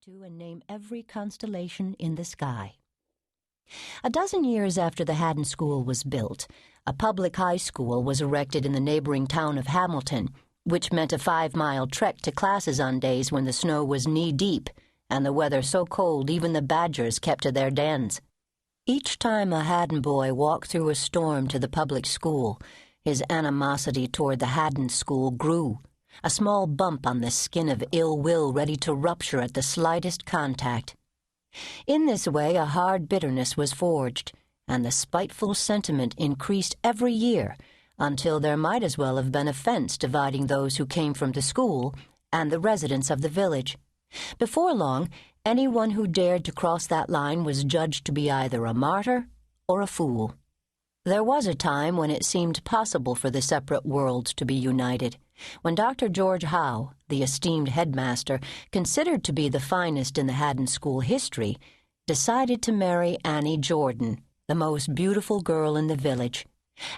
to and name every constellation in the sky. A dozen years after the Haddan School was built, a public high school was erected in the neighboring town of Hamilton, which meant a 5-mile trek to classes on days when the snow was knee-deep and the weather so cold even the badgers kept to their dens. Each time a Haddan boy walked through a storm to the public school, his animosity toward the Haddan School grew, a small bump on the skin of ill will ready to rupture at the slightest contact. In this way a hard bitterness was forged, and the spiteful sentiment increased every year until there might as well have been a fence dividing those who came from the school and the residents of the village. Before long, anyone who dared to cross that line was judged to be either a martyr or a fool. There was a time when it seemed possible for the separate worlds to be united, when Dr. George Howe, the esteemed headmaster, considered to be the finest in the Haddan School history, decided to marry Annie Jordan, the most beautiful girl in the village.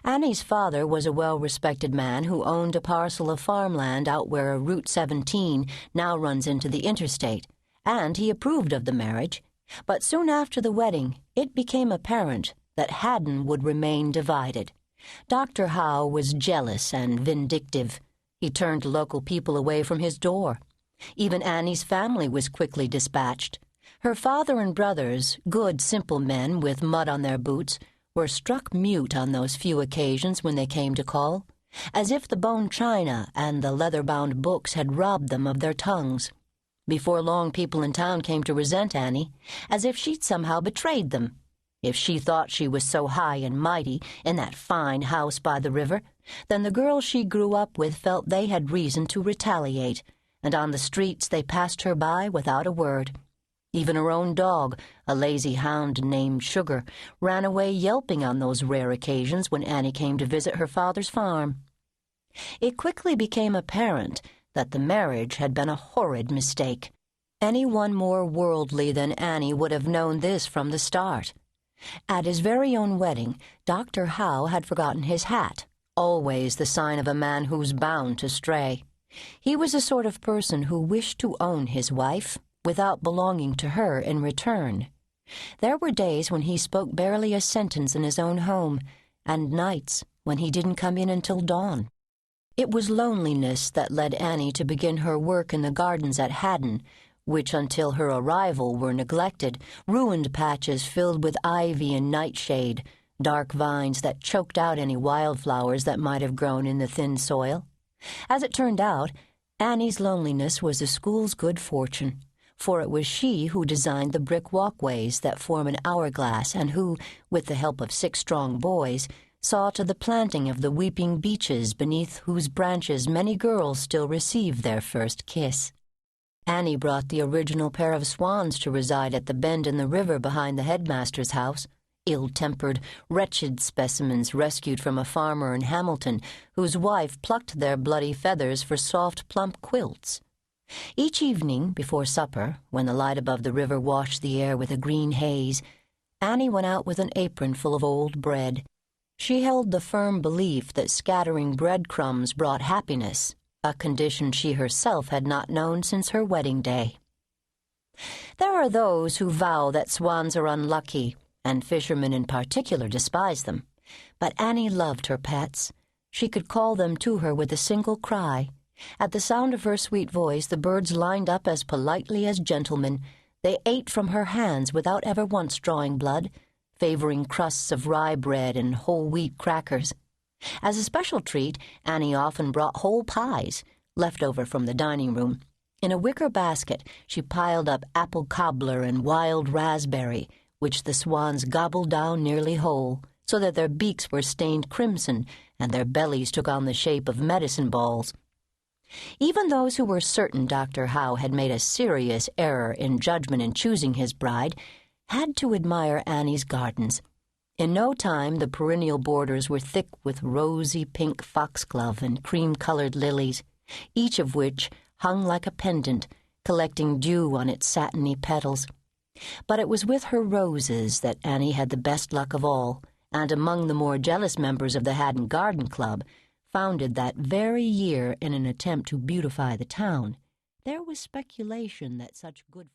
Annie's father was a well-respected man who owned a parcel of farmland out where Route 17 now runs into the interstate, and he approved of the marriage. But soon after the wedding, it became apparent that Haddan would remain divided. Dr. Howe was jealous and vindictive. He turned local people away from his door. Even Annie's family was quickly dispatched. Her father and brothers, good, simple men with mud on their boots, were struck mute on those few occasions when they came to call, as if the bone china and the leather-bound books had robbed them of their tongues. Before long, people in town came to resent Annie, as if she'd somehow betrayed them. If she thought she was so high and mighty in that fine house by the river, then the girls she grew up with felt they had reason to retaliate, and on the streets they passed her by without a word. Even her own dog, a lazy hound named Sugar, ran away yelping on those rare occasions when Annie came to visit her father's farm. It quickly became apparent that the marriage had been a horrid mistake. Anyone more worldly than Annie would have known this from the start. At his very own wedding, Dr. Howe had forgotten his hat, always the sign of a man who's bound to stray. He was the sort of person who wished to own his wife without belonging to her in return. There were days when he spoke barely a sentence in his own home, and nights when he didn't come in until dawn. It was loneliness that led Annie to begin her work in the gardens at Haddan, which until her arrival were neglected, ruined patches filled with ivy and nightshade, dark vines that choked out any wildflowers that might have grown in the thin soil. As it turned out, Annie's loneliness was the school's good fortune, for it was she who designed the brick walkways that form an hourglass and who, with the help of 6 strong boys, saw to the planting of the weeping beeches beneath whose branches many girls still receive their first kiss. Annie brought the original pair of swans to reside at the bend in the river behind the headmaster's house, ill-tempered, wretched specimens rescued from a farmer in Hamilton whose wife plucked their bloody feathers for soft, plump quilts. Each evening, before supper, when the light above the river washed the air with a green haze, Annie went out with an apron full of old bread. She held the firm belief that scattering breadcrumbs brought happiness, a condition she herself had not known since her wedding day. There are those who vow that swans are unlucky, and fishermen in particular despise them. But Annie loved her pets. She could call them to her with a single cry. At the sound of her sweet voice, the birds lined up as politely as gentlemen. They ate from her hands without ever once drawing blood, favoring crusts of rye bread and whole wheat crackers. As a special treat, Annie often brought whole pies, left over from the dining room. In a wicker basket, she piled up apple cobbler and wild raspberry, which the swans gobbled down nearly whole, so that their beaks were stained crimson and their bellies took on the shape of medicine balls. Even those who were certain Dr. Howe had made a serious error in judgment in choosing his bride had to admire Annie's gardens. In no time, the perennial borders were thick with rosy pink foxglove and cream-colored lilies, each of which hung like a pendant, collecting dew on its satiny petals. But it was with her roses that Annie had the best luck of all, and among the more jealous members of the Haddan Garden Club, founded that very year in an attempt to beautify the town, there was speculation that such good